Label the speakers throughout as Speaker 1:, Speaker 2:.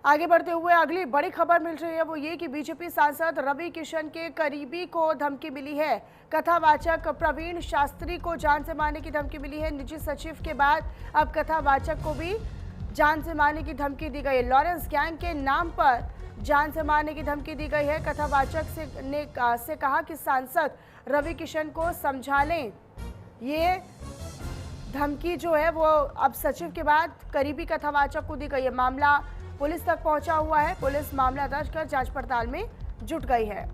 Speaker 1: आगे बढ़ते हुए अगली बड़ी खबर मिल रही है वो ये कि बीजेपी सांसद रवि किशन के करीबी को धमकी मिली है। कथावाचक प्रवीण शास्त्री को जान से मारने की धमकी मिली है। निजी सचिव के बाद अब कथावाचक को भी जान से मारने की धमकी दी गई है। लॉरेंस गैंग के नाम पर जान से मारने की धमकी दी गई है। कथावाचक से कहा कि सांसद रवि किशन को समझा लें। ये धमकी जो है वो अब सचिव के बाद करीबी कथावाचक को दी गई है। मामला पुलिस तक पहुंचा हुआ है। पुलिस मामला दर्ज कर जांच पड़ताल में जुट गई है।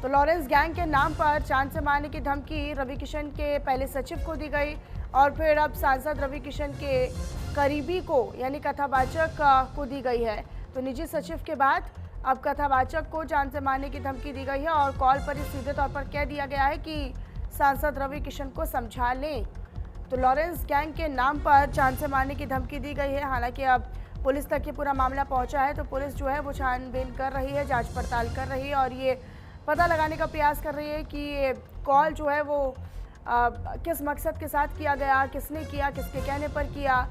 Speaker 1: तो लॉरेंस गैंग के नाम पर जान से मारने की धमकी रवि किशन के पहले सचिव को दी गई और फिर अब सांसद रवि किशन के करीबी को यानी कथावाचक को दी गई है। तो निजी सचिव के बाद अब कथावाचक को जान से मारने की धमकी दी गई है और कॉल पर ही सीधे तौर पर कह दिया गया है कि सांसद रवि किशन को समझा लें। तो लॉरेंस गैंग के नाम पर जान से मारने की धमकी दी गई है। हालांकि अब पुलिस तक ये पूरा मामला पहुंचा है तो पुलिस जो है वो छानबीन कर रही है, जांच पड़ताल कर रही है और ये पता लगाने का प्रयास कर रही है कि ये कॉल जो है वो किस मकसद के साथ किया गया, किसने किया, किसके कहने पर किया,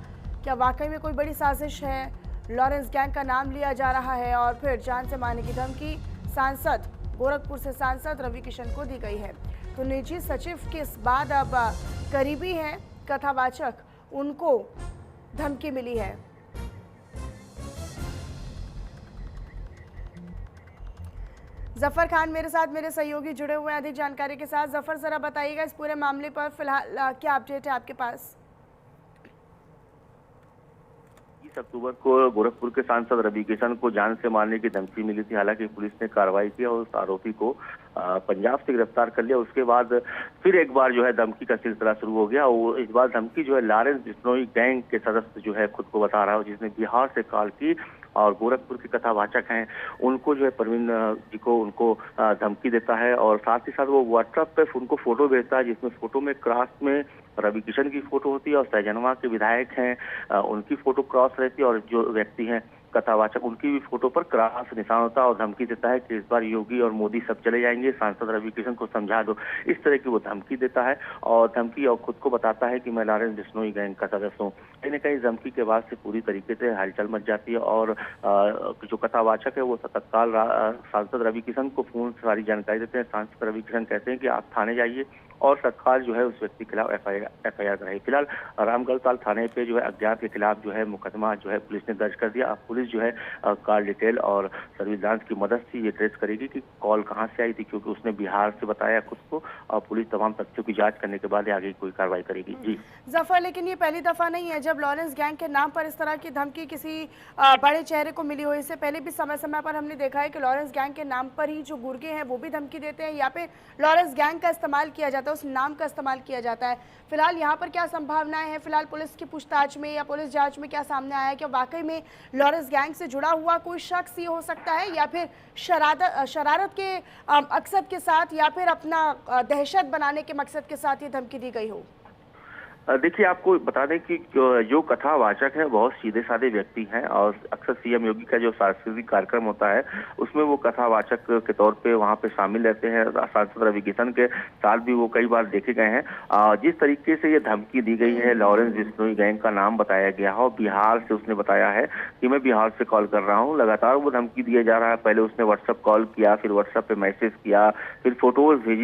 Speaker 1: क्या वाकई में कोई बड़ी साजिश है। लॉरेंस गैंग का नाम लिया जा रहा है और फिर जान से मारने की धमकी सांसद गोरखपुर से सांसद रवि किशन को दी गई है। तो निजी सचिव के बाद अब करीबी हैं कथावाचक, उनको धमकी मिली है। जफर खान मेरे साथ मेरे सहयोगी जुड़े हुए हैं अधिक जानकारी के साथ। जफर, जरा बताइएगा इस पूरे मामले पर फिलहाल क्या अपडेट है आपके पास?
Speaker 2: 20 अक्टूबर को गोरखपुर के सांसद रवि किशन को जान से मारने की धमकी मिली थी। हालांकि पुलिस ने कार्रवाई की और उस आरोपी को पंजाब से गिरफ्तार कर लिया। उसके बाद फिर एक बार जो है धमकी का सिलसिला शुरू हो गया और इस बार धमकी जो है लॉरेंस बिश्नोई गैंग के सदस्य जो है खुद को बता रहा है, जिसने बिहार से कॉल की और गोरखपुर के कथावाचक हैं उनको जो है प्रवीण जी को उनको धमकी देता है और साथ ही साथ वो व्हाट्सएप पे उनको फोटो भेजता है, जिसमें फोटो में क्रॉस में रवि किशन की फोटो होती है और सहजनवा के विधायक हैं उनकी फोटो क्रॉस रहती है और जो व्यक्ति हैं कथावाचक उनकी भी फोटो पर क्रॉस निशान होता है और धमकी देता है कि इस बार योगी और मोदी सब चले जाएंगे, सांसद रवि किशन को समझा दो। इस तरह की वो धमकी देता है और धमकी और खुद को बताता है कि मैं लॉरेंस बिश्नोई गैंग का सदस्य हूँ। कहीं न कहीं धमकी के बाद से पूरी तरीके से हलचल मच जाती है और जो कथावाचक है वो तत्काल सांसद रवि किशन को फोन से सारी जानकारी देते हैं। सांसद रवि किशन कहते हैं कि आप थाने जाइए और तत्काल जो है उस व्यक्ति के खिलाफ एफआईआर कराई। फिलहाल रामगढ़ ताल थाने पे जो है अज्ञात के खिलाफ जो है मुकदमा जो है पुलिस ने दर्ज कर दिया। अब पुलिस जो है कॉल डिटेल और सर्विलांस की मदद से ये ट्रेस करेगी कि कॉल कहां से आई थी, क्योंकि उसने बिहार से बताया खुद को और पुलिस तमाम तथ्यों की जांच करने के बाद आगे कोई कार्रवाई करेगी। जी
Speaker 1: जफर, लेकिन ये पहली दफा नहीं है जब लॉरेंस गैंग के नाम पर इस तरह की धमकी किसी बड़े चेहरे को मिली हो। इससे पहले भी समय समय पर हमने देखा है कि लॉरेंस गैंग के नाम पर ही जो गुर्गे हैं वो भी धमकी देते हैं या फिर लॉरेंस गैंग का इस्तेमाल किया जाता है, उस नाम का इस्तेमाल किया जाता है। फिलहाल यहाँ पर क्या संभावनाएं हैं? फिलहाल पुलिस की पूछताछ में या पुलिस जांच में क्या सामने आया है? क्या वाकई में लॉरेंस गैंग से जुड़ा हुआ कोई शख्स ये हो सकता है या फिर शरारत के मकसद के साथ या फिर अपना दहशत बनाने के मकसद के साथ ये धमकी दी गई हो?
Speaker 2: देखिए, आपको बता दें कि जो कथावाचक है बहुत सीधे साधे व्यक्ति हैं और अक्सर सीएम योगी का जो सांस्कृतिक कार्यक्रम होता है उसमें वो कथावाचक के तौर पे वहाँ पे शामिल रहते हैं। सांसद रवि किशन के साथ भी वो कई बार देखे गए हैं। जिस तरीके से ये धमकी दी गई है, लॉरेंस बिश्नोई गैंग का नाम बताया गया है और बिहार से उसने बताया है कि मैं बिहार से कॉल कर रहा हूँ, लगातार वो धमकी दिया जा रहा है। पहले उसने व्हाट्सएप कॉल किया, फिर व्हाट्सएप पे मैसेज किया, फिर फोटोज भेजी।